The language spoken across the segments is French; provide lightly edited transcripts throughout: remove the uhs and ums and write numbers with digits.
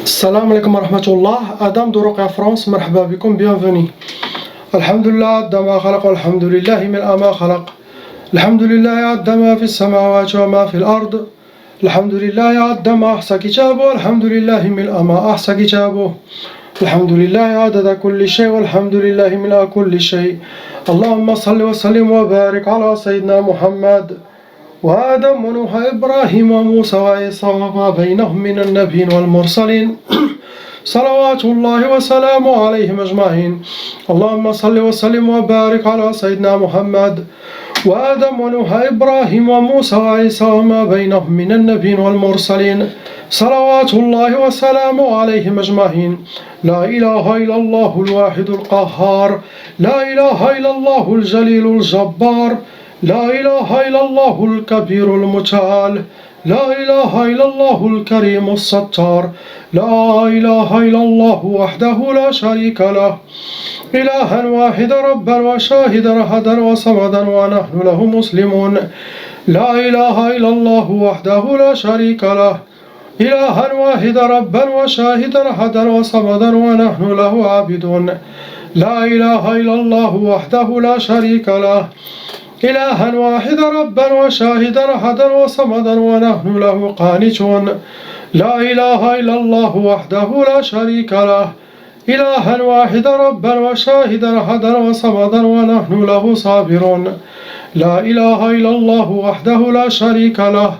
Salam alaikum wa rahmatullah. Adam de Roqa France, marhaba bikum, bienvenue. Alhamdulillah, Addama khalaq, alhamdulillahi min ama khalaq. Alhamdulillah, Addama fi samawati wa ma fi al-ard. Alhamdulillah, Addama ahsa kitabu, alhamdulillahi min ama ahsa kitabu. Alhamdulillah, adada kulli shay, walhamdulillahi min kulli shay. Allahumma salli wa sallim wa barik ala Sayyidina Muhammad. وآدم ونوح إبراهيم وموسى وعيسى وما بينهم من النبيين والمرسلين صلوات الله وسلامه عليهم أجمعين. اللهم صل وسلم وبارك على سيدنا محمد وآدم ونوح إبراهيم وموسى وعيسى وما بينهم من النبيين والمرسلين صلوات الله وسلامه عليهم أجمعين. لا إله إلا الله الواحد القهار، لا إله إلا الله الجليل الجبار، لا إله إلا الله الكبير المتعال، لا إله إلا الله الكريم الستار، لا إله إلا الله وحده لا شريك له، إلها واحدا ربا وشاهدا أحدا وصمدا ونحن له مسلمون. لا إله إلا الله وحده لا شريك له، إلها واحدا ربا وشاهدا أحدا وصمدا ونحن له عابدون. لا إله إلا الله وحده لا شريك له، إلها واحدا ربا وشاهدا أحدا وصمدا ونحن له قانتون. لا إله إلا الله وحده لا شريك له، إلها واحدا ربا وشاهدا أحدا وصمدا ونحن له صابرون. لا إله إلا الله وحده لا شريك له،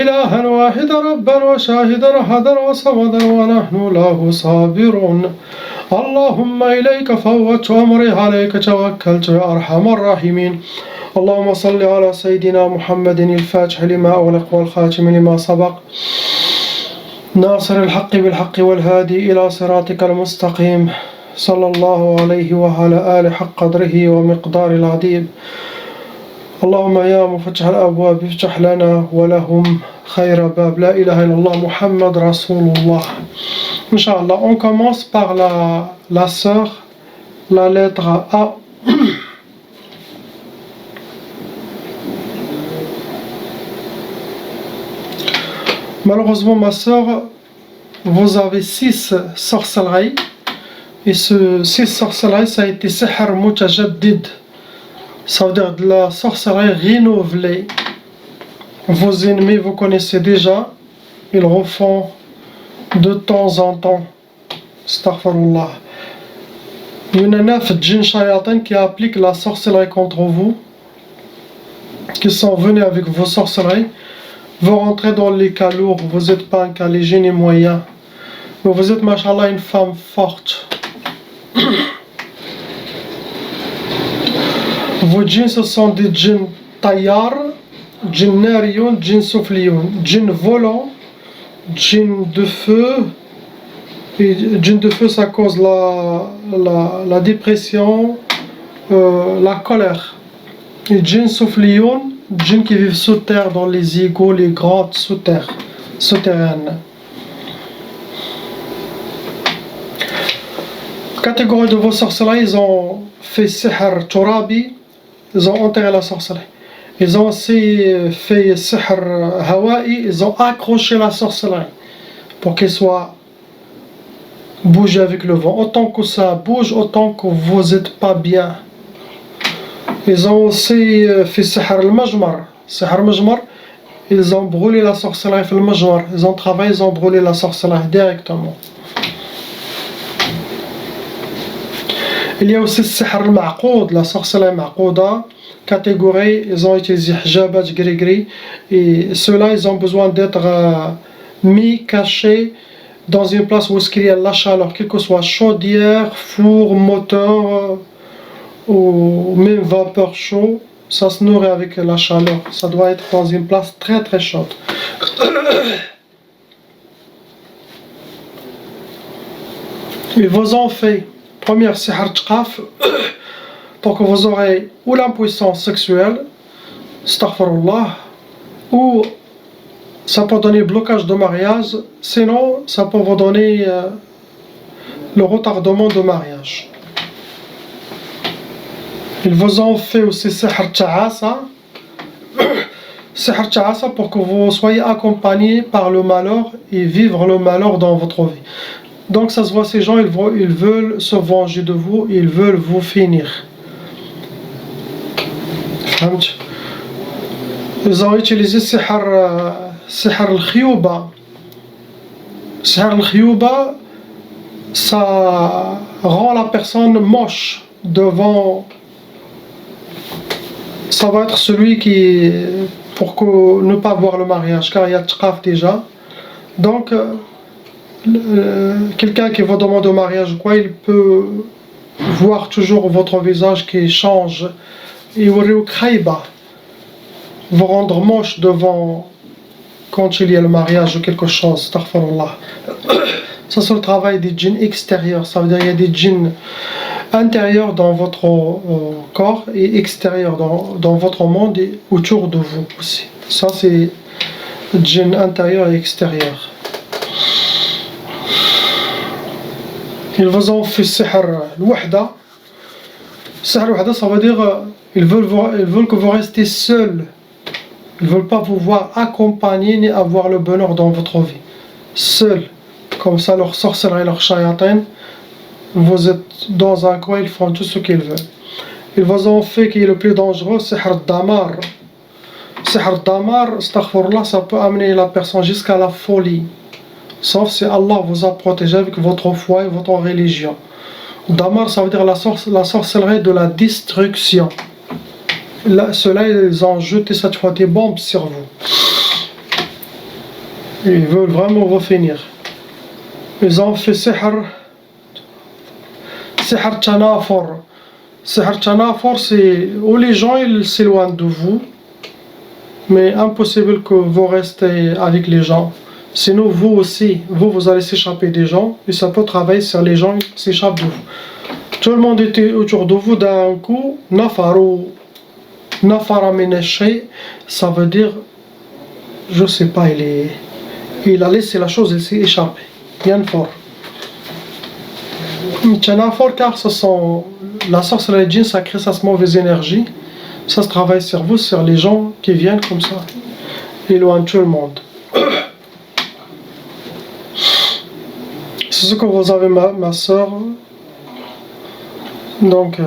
إلها واحدا ربا وشاهدا أحدا وصمدا ونحن له صابرون. اللهم إليك فوضت أمري، عليك توكلت يا أرحم الراحمين. اللهم صل على سيدنا محمد الفاتح لما أغلق والخاتم لما سبق، ناصر الحق بالحق والهادي إلى صراطك المستقيم، صلى الله عليه وعلى آله حق قدره ومقدار العظيم. اللهم يا مفتح الأبواب افتح لنا ولهم خير باب. لا إله إلا الله محمد رسول الله. Inch'Allah, on commence par la sœur, la lettre A. Malheureusement, ma sœur, vous avez 6 sorcelleries. Et ce 6 sorcelleries, ça a été sihr mutajaddid. Ça veut dire de la sorcellerie renouvelée. Vos ennemis, vous connaissez déjà. Ils refont de temps en temps. Astaghfirullah. Il y en a 9 djinns shayatin qui appliquent la sorcellerie contre vous, qui sont venus avec vos sorcelleries. Vous rentrez dans les cas lourds, vous n'êtes pas un cas léger ni moyen. Mais vous êtes, machallah, une femme forte. Vos djinns, ce sont des djinns tayyar, djinns nariyoun, djinns soufliyoun, djinns volants, djinns de feu. Et djinns de feu, ça cause la dépression, la colère. Et djinns soufliyoun, djinns qui vivent sous terre, dans les égouts, les grottes souterraines. Catégorie de vos sorcelleries, ils ont fait sihr turabi, ils ont enterré la sorcellerie. Ils ont aussi fait sihr hawaï, ils ont accroché la sorcellerie pour qu'elle soit bougée avec le vent. Autant que ça bouge, autant que vous n'êtes pas bien. Ils ont aussi fait sihr al-majmar. Sihr al-majmar, ils ont brûlé la sorcellerie في المجمر. Ils ont travaillé, ils ont brûlé la sorcellerie directement. Il y a aussi sihr al-ma'qoud, la sorcellerie ma'qouda. Catégorie, ils ont utilisé hijabat gris-gris. Et ceux-là, ils ont besoin d'être mis, cachés dans une place où il y a la chaleur, quelle que soit chaudière, four, moteur, ou même vapeur chaud, ça se nourrit avec la chaleur. Ça doit être dans une place très très chaude. Ils vous ont fait première sihr tqaf pour que vous aurez ou l'impuissance sexuelle, astaghfirullah, ou ça peut donner blocage de mariage, sinon ça peut vous donner le retardement de mariage. Ils vous ont fait aussi sihr ta'asa. sihr ta'asa pour que vous soyez accompagnés par le malheur et vivre le malheur dans votre vie. Donc ça se voit, ces gens, ils veulent se venger de vous, ils veulent vous finir. Ils ont utilisé sihr al-khiyouba. Sihr al-khiyouba, ça rend la personne moche devant. Ça va être celui qui, pour ne pas voir le mariage, car il y a tqaf déjà. Donc quelqu'un qui vous demande au mariage quoi, il peut voir toujours votre visage qui change et vous rendre moche devant quand il y a le mariage ou quelque chose. Astaghfirullah. Ça c'est le travail des djinns extérieurs, ça veut dire qu'il y a des djinns intérieurs dans votre corps et extérieurs dans votre monde et autour de vous aussi. Ça c'est djinn intérieur et extérieur. Ils vous ont fait sihr al-wahda. Sihr al-wahda, ça veut dire ils veulent que vous restez seuls. Ils ne veulent pas vous voir accompagnés ni avoir le bonheur dans votre vie. Seuls. Comme ça, leur sorcellerie, leur shayatin, vous êtes dans un coin, ils font tout ce qu'ils veulent. Ils vous ont fait qui est le plus dangereux, sihr al-damar. Sihr al-damar, astaghfirullah, ça peut amener la personne jusqu'à la folie. Sauf si Allah vous a protégé avec votre foi et votre religion. Damar, ça veut dire la sorcellerie de la destruction. Ceux-là, ils ont jeté cette fois des bombes sur vous. Ils veulent vraiment vous finir. Ils ont fait sihr tanafor. Sihr tanafor, c'est où les gens ils s'éloignent de vous, mais impossible que vous restez avec les gens. Sinon vous aussi, vous allez s'échapper des gens et ça peut travailler sur les gens qui s'échappent de vous. Tout le monde était autour de vous d'un coup, nafara min ash-shay, ça veut dire, je sais pas, il a laissé la chose, il s'est échappé. Bien fort. Fort car ce sont la sorcellerie djinn, ça crée cette mauvaise énergie, ça se travaille sur vous, sur les gens qui viennent comme ça, éloigne tout le monde. C'est ce que vous avez ma soeur. Donc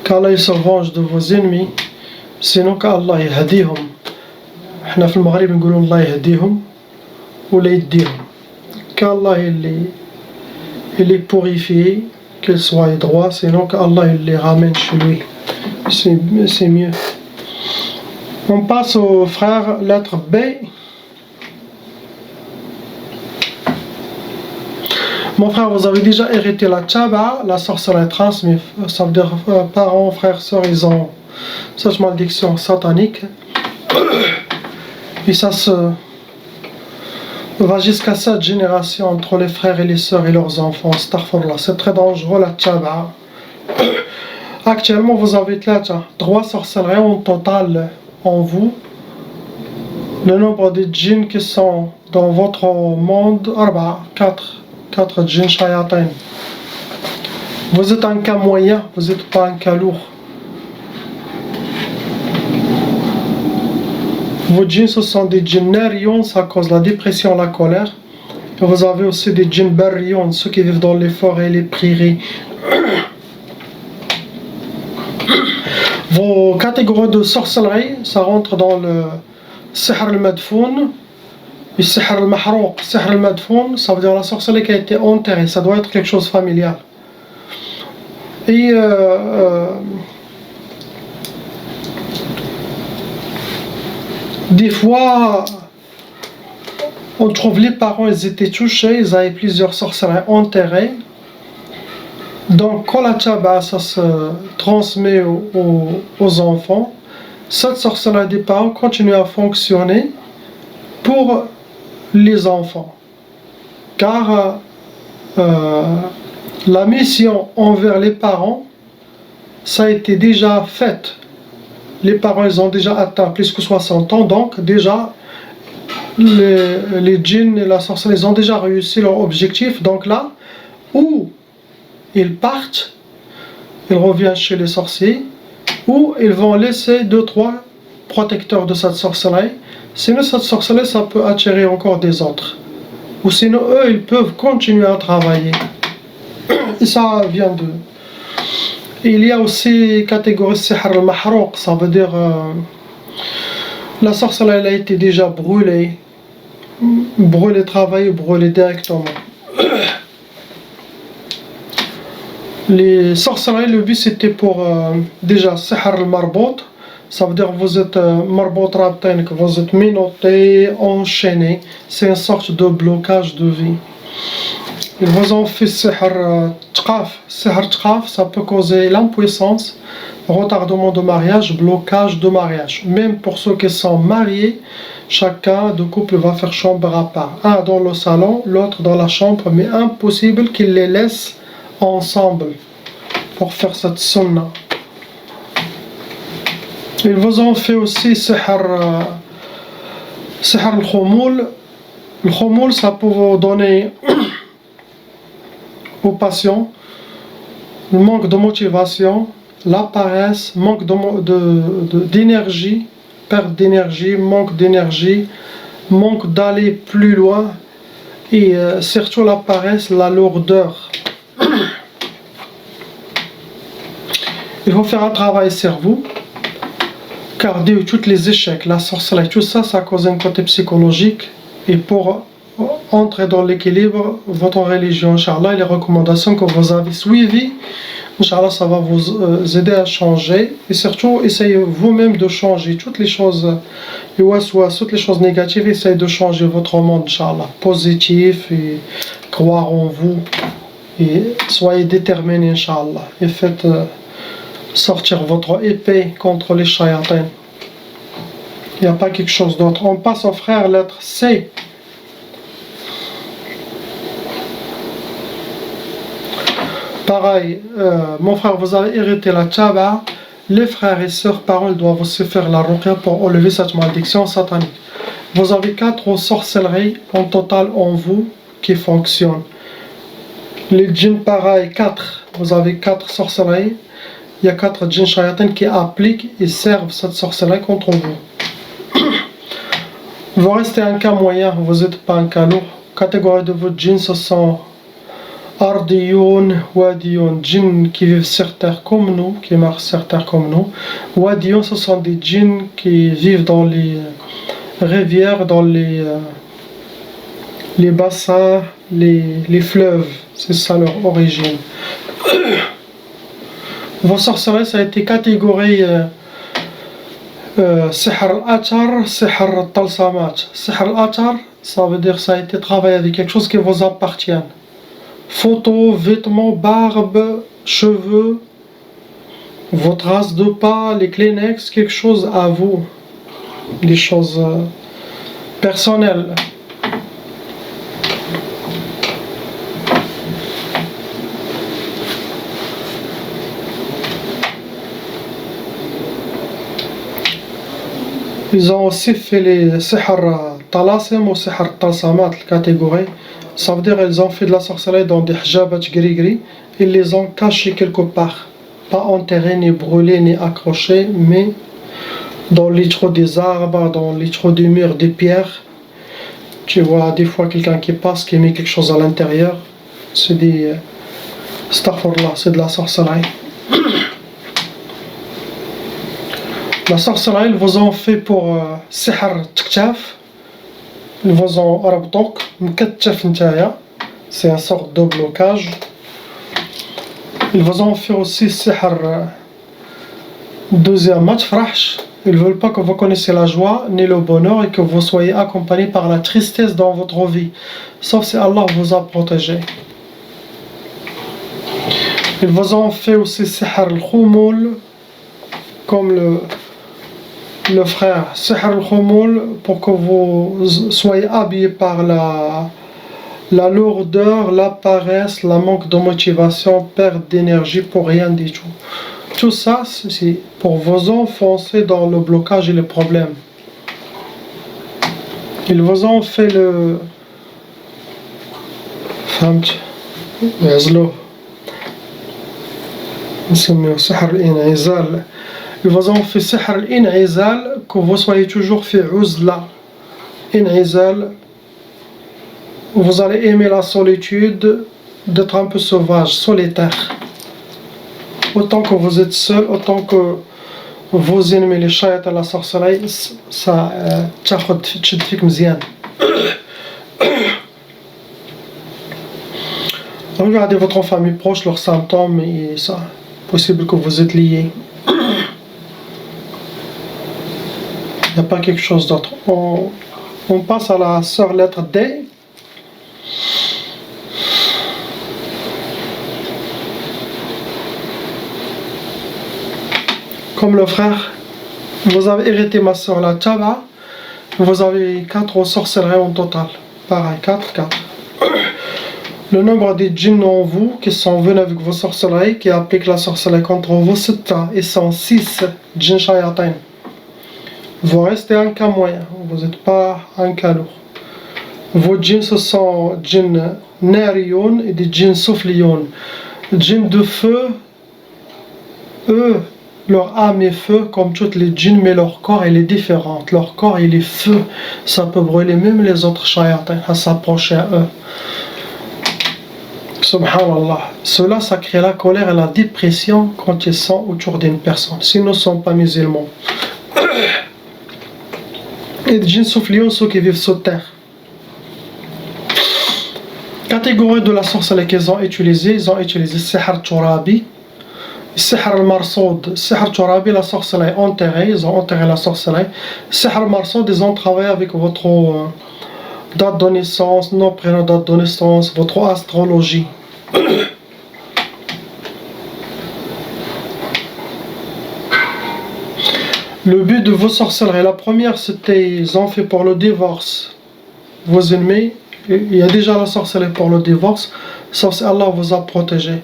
qu'Allah il se venge de vos ennemis, sinon qu'Allah yahdihum. احنا في المغرب نقولوا الله يهديهم ولا يديهم. Qu'Allah il les purifie, qu'ils soient droits, sinon qu'Allah il les ramène chez lui. C'est mieux. On passe au frère lettre B. Mon frère, vous avez déjà hérité la tchaba, la sorcellerie transmise. Ça veut dire parents, frères, sœurs, ils ont cette malédiction satanique. Et ça se va jusqu'à 7 générations entre les frères et les sœurs et leurs enfants. Astaghfirullah, c'est très dangereux la tchaba. Actuellement, vous avez 3 sorcelleries en total en vous. Le nombre de djinns qui sont dans votre monde, 4 djinns shayatin. Vous êtes un cas moyen, vous n'êtes pas un cas lourd. Vos djinns, ce sont des djinns narions, ça cause la dépression, la colère. Et vous avez aussi des djinns barrions, ceux qui vivent dans les forêts et les prairies. Vos catégories de sorcellerie, ça rentre dans le sihr al-madfoun et sihr al-mahrouq. Sihr al-madfoun, ça veut dire la sorcellerie qui a été enterrée, ça doit être quelque chose de familial. Et des fois, on trouve les parents, ils étaient touchés, ils avaient plusieurs sorcelleries enterrées. Donc quand la tchaba, ça se transmet aux enfants, cette sorcellerie des parents continue à fonctionner pour les enfants. Car la mission envers les parents, ça a été déjà faite. Les parents, ils ont déjà atteint plus que 60 ans, donc déjà les djinns et la sorcellerie, ils ont déjà réussi leur objectif. Donc là, où ils partent, ils reviennent chez les sorciers, ou ils vont laisser 2-3 protecteur de cette sorcellerie. Sinon cette sorcellerie ça peut attirer encore des autres. Ou sinon eux ils peuvent continuer à travailler. Et ça vient de... Il y a aussi catégorie sihr al-mahrouq, ça veut dire la sorcellerie elle a été déjà brûlée, travaillée, brûlée directement. Les sorcelleries, le but c'était pour déjà sihr al-marbout, ça veut dire vous êtes marbout rabtain, que vous êtes menotté, enchaîné, c'est une sorte de blocage de vie. Ils vous ont fait sihr tqaf. Sihr tqaf, ça peut causer l'impuissance, retardement de mariage, blocage de mariage. Même pour ceux qui sont mariés, chacun de couple va faire chambre à part. Un dans le salon, l'autre dans la chambre, mais impossible qu'ils les laissent ensemble pour faire cette sunna. Ils vous ont fait aussi sihr al-khoumoul. Le khoumoul, ça peut vous donner aux patients le manque de motivation, la paresse, manque d'énergie, perte d'énergie, manque d'aller plus loin et surtout la paresse, la lourdeur. Il faut faire un travail sur vous, car tous les échecs, la sorcellerie, tout ça, ça cause un côté psychologique. Et pour entrer dans l'équilibre, votre religion, Inch'Allah, et les recommandations que vous avez suivies, Inch'Allah, ça va vous aider à changer. Et surtout, essayez vous-même de changer toutes les choses, toutes les choses négatives, essayez de changer votre monde, Inch'Allah, positif, et croire en vous. Et soyez déterminés, Inch'Allah, et faites sortir votre épée contre les shayatins. Il n'y a pas quelque chose d'autre. On passe au frère, lettre C. Pareil, mon frère, vous avez hérité la tchaba. Les frères et sœurs, parents, ils doivent aussi faire la ruqya pour enlever cette malédiction satanique. Vous avez 4 sorcelleries en total en vous qui fonctionnent. Les djinns, pareil, 4. Vous avez 4 sorcelleries. Il y a 4 djinns shayatins qui appliquent et servent cette sorcellerie contre vous. Vous restez un cas moyen, vous n'êtes pas un cas lourd. Catégorie de vos djinns, ce sont Ardiyoun, Wadiyoun, djinns qui vivent sur terre comme nous, qui marchent sur terre comme nous. Wadiyoun, ce sont des djinns qui vivent dans les rivières, dans les bassins, les fleuves. C'est ça leur origine. Vos sorcelleries, ça a été catégorie sihr al-athar, sihr al-talsamat. Sihr al-athar, ça veut dire ça a été travaillé avec quelque chose qui vous appartient. Photos, vêtements, barbe, cheveux, votre race de pas, les Kleenex, quelque chose à vous. Des choses personnelles. Ils ont aussi fait les sihr talasim ou sihr talsamat, la catégorie. Ça veut dire qu'ils ont fait de la sorcellerie dans des hijabat gris-gris. Ils les ont cachés quelque part. Pas enterrés, ni brûlés, ni accrochés, mais dans les trous des arbres, dans les trous des murs, des pierres. Tu vois des fois quelqu'un qui passe, qui met quelque chose à l'intérieur. C'est des... Astaghfirullah, c'est de la sorcellerie. La sorcellerie, ils vous ont fait pour sihr tktaf. Ils vous ont rabtok, mkattaf ntaya. C'est une sorte de blocage. Ils vous ont fait aussi sihr deuxième matfrahch. Ils ne veulent pas que vous connaissiez la joie ni le bonheur et que vous soyez accompagné par la tristesse dans votre vie. Sauf si Allah vous a protégé. Ils vous ont fait aussi sihr al-khoumoul, comme le frère. Sihr al-khoumoul, pour que vous soyez habillé par la lourdeur, la paresse, la manque de motivation, perte d'énergie pour rien du tout. Tout ça, c'est pour vous enfoncer dans le blocage et les problèmes. Ils vous ont fait le... Ils vous ont fait sihr al-in'izal que vous soyez toujours fait uzla, in'izal. Vous allez aimer la solitude, d'être un peu sauvage, solitaire. Autant que vous êtes seul, autant que vous aimez les chayat à la sorcellerie, ça تشد فيك مزيان. Regardez votre famille proche, leurs symptômes, et ça, possible que vous êtes liés. Il n'y a pas quelque chose d'autre. On passe à la sœur lettre D. Comme le frère, vous avez hérité ma sœur la Tchaba, vous avez 4 sorcelleries en total. Pareil, 4. Le nombre des djinns en vous qui sont venus avec vos sorcelleries, qui appliquent la sorcellerie contre vous, c'est un. Ils sont 6 djinns shayatin. Vous restez un cas moyen, vous n'êtes pas un cas lourd. Vos djinns, ce sont djinns nariyoun et des djinns soufliyoun. Djinns de feu, eux, leur âme est feu comme toutes les djinns, mais leur corps il est différent. Leur corps il est feu, ça peut brûler même les autres shayatins à s'approcher à eux. Subhanallah. Cela, ça crée la colère et la dépression quand ils sont autour d'une personne, s'ils ne sont pas musulmans. Et les djinns soufliyoun, ceux qui vivent sur terre. Catégorie de la sorcellerie qu'ils ont utilisée, ils ont utilisé Sihr Turabi, Sihr al-Marsoud. Sihr Turabi, la sorcellerie enterrée, ils ont enterré la sorcellerie. Sihr al-Marsoud, ils ont travaillé avec votre date de naissance, nom, prénom, date de naissance, votre astrologie. Le but de vos sorcelleries, la première c'était, ils ont fait pour le divorce. Vos ennemis, il y a déjà la sorcellerie pour le divorce, sauf si Allah vous a protégé.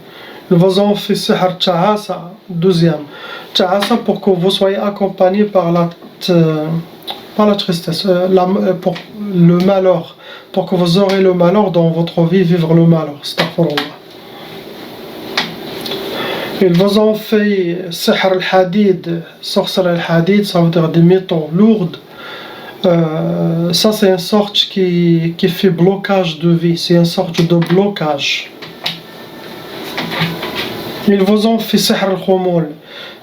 Ils vous ont fait Sihr Tchahasa, deuxième. Tchahasa pour que vous soyez accompagné par la tristesse, pour le malheur, pour que vous aurez le malheur dans votre vie, vivre le malheur. Astaghfirullah. Ils vous ont fait Sihr al-Hadid, sorcellerie al-Hadid, ça veut dire des métaux lourds. Ça c'est une sorte qui fait blocage de vie, c'est une sorte de blocage. Ils vous ont fait Sihr al-Khumul.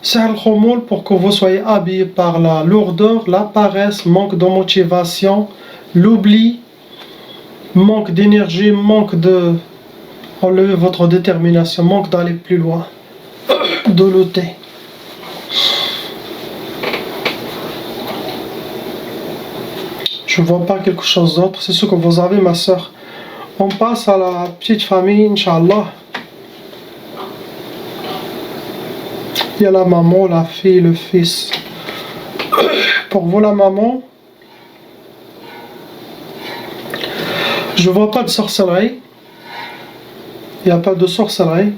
Sihr al-Khumul pour que vous soyez habillés par la lourdeur, la paresse, manque de motivation, l'oubli, manque d'énergie, manque de enlever votre détermination, manque d'aller plus loin, de lutter. Je vois pas quelque chose d'autre, c'est ce que vous avez ma soeur. On passe à la petite famille, Inch'Allah. Il y a la maman, la fille, le fils. Pour vous la maman, je vois pas de sorcellerie. Il n'y a pas de sorcellerie.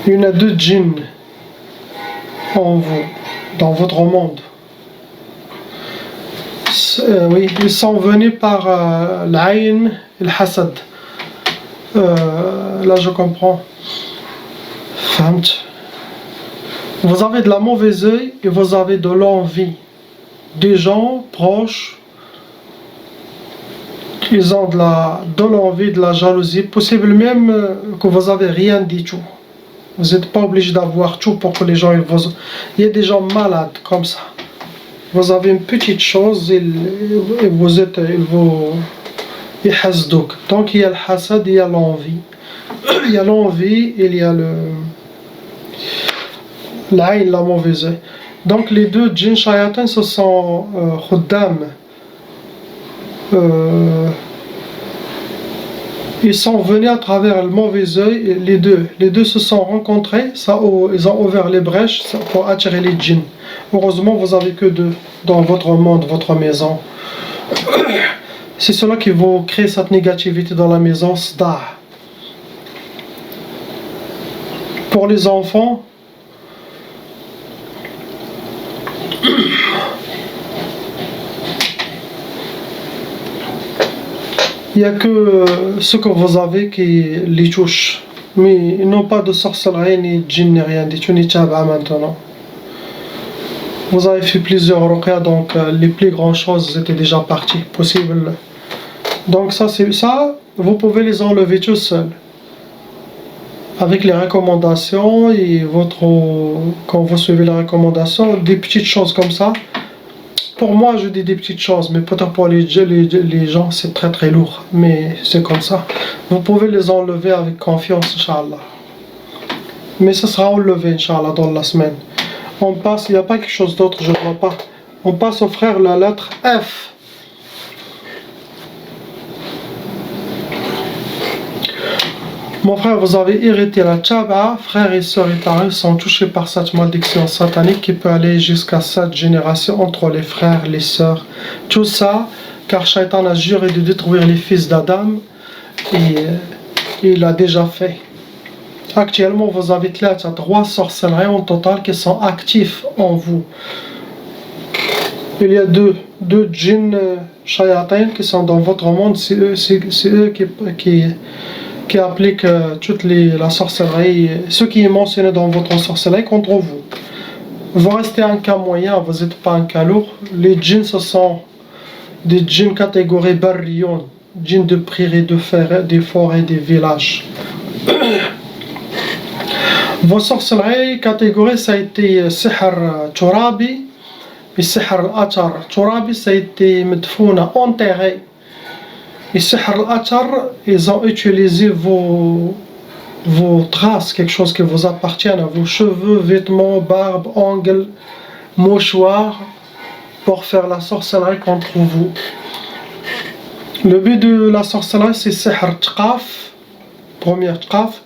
Il y en a 2 djinns en vous, dans votre monde. Oui, ils sont venus par l'aïn et le hasad. Là je comprends. Vous avez de la mauvaise œil et vous avez de l'envie. Des gens proches, ils ont de l'envie, de la jalousie. Possible même que vous n'avez rien dit tout. Vous n'êtes pas obligé d'avoir tout pour que les gens ils vous... Il y a des gens malades comme ça. Vous avez une petite chose et vous êtes... Ils hasdouk. Donc il y a le hasad, il y a l'envie. Il y a l'envie, il y a l'aïn, la mauvaise œil. Donc les 2 djinns shayatin, ce sont khuddam. Ils sont venus à travers le mauvais œil, les deux se sont rencontrés, ils ont ouvert les brèches pour attirer les djinns. Heureusement, vous avez que 2 dans votre monde, votre maison. C'est cela qui vous crée cette négativité dans la maison, sda. Pour les enfants, il n'y a que ce que vous avez qui les touche. Mais ils n'ont pas de sorcellerie, ni djinn, ni rien du tout, ni tchaba maintenant. Vous avez fait plusieurs ruqya, donc les plus grandes choses étaient déjà parties, possible. Donc ça, c'est ça, vous pouvez les enlever tout seul. Avec les recommandations et quand vous suivez les recommandations, des petites choses comme ça. Pour moi, je dis des petites choses, mais peut-être pour les gens, c'est très très lourd. Mais c'est comme ça. Vous pouvez les enlever avec confiance, Inch'Allah. Mais ça sera enlevé, Inch'Allah, dans la semaine. On passe, il n'y a pas quelque chose d'autre, je ne vois pas. On passe au frère la lettre F. Mon frère, vous avez hérité la Tchaba. Frères et sœurs étarés sont touchés par cette malédiction satanique qui peut aller jusqu'à 7 générations entre les frères, les sœurs. Tout ça, car Shaitan a juré de détruire les fils d'Adam et il l'a déjà fait. Actuellement, vous avez 3 sorcelleries en total qui sont actifs en vous. Il y a deux djinns shayatin qui sont dans votre monde. C'est eux qui appliquent toute la sorcellerie, ce qui est mentionné dans votre sorcellerie contre vous. Vous restez un cas moyen, vous n'êtes pas un cas lourd. Les djinns, ce sont des djinns catégorie barrion, djinns de prairies, des forêts, des villages. Vos sorcelleries catégorie, ça a été sihr turabi et sihr al-atar. Turabi, ça a été medfouna, enterré. Et sihr al-atar, ils ont utilisé vos traces, quelque chose qui vous appartient, à vos cheveux, vêtements, barbe, ongles, mouchoirs, pour faire la sorcellerie contre vous. Le but de la sorcellerie, c'est sihr tqaf, première tqaf.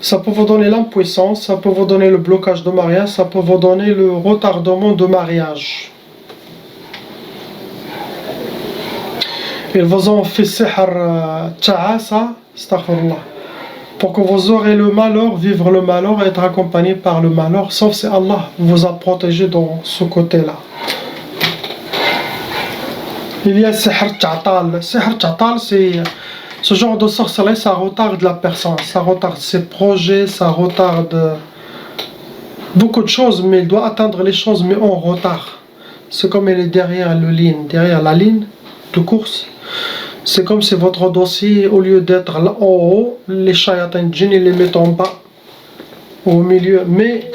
Ça peut vous donner l'impuissance, ça peut vous donner le blocage de mariage, ça peut vous donner le retardement de mariage. Ils vous ont fait sihr ta'asa, astaghfirullah, pour que vous aurez le malheur, vivre le malheur et être accompagné par le malheur, sauf si Allah vous a protégé dans ce côté-là. Il y a sihr ta'tal. Sihr ta'tal, c'est ce genre de sorcellerie, ça retarde la personne, ça retarde ses projets, ça retarde beaucoup de choses, mais il doit atteindre les choses, mais en retard. C'est comme il est derrière la ligne de course. C'est comme si votre dossier, au lieu d'être là en haut, les shayatins djinn, ils les mettent en bas, au milieu. Mais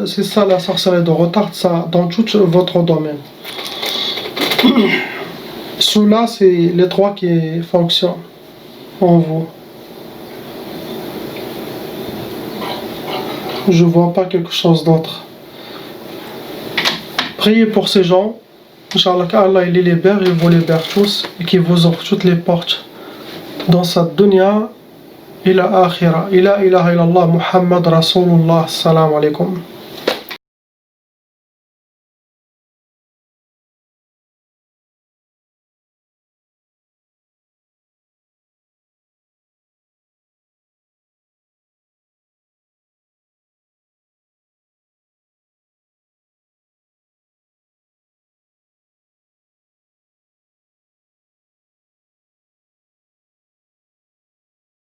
c'est ça la sorcellerie de retard, ça dans tout votre domaine. Ceux-là, c'est les 3 qui fonctionnent en vous. Je vois pas quelque chose d'autre. Priez pour ces gens. Inch'Allah, qu'Allah il les libère, il vous libère tous et qu'il vous ouvre toutes les portes dans cette dunya et la akhira. Ila ilaha illallah Muhammad Rasulullah. Salam alaikum.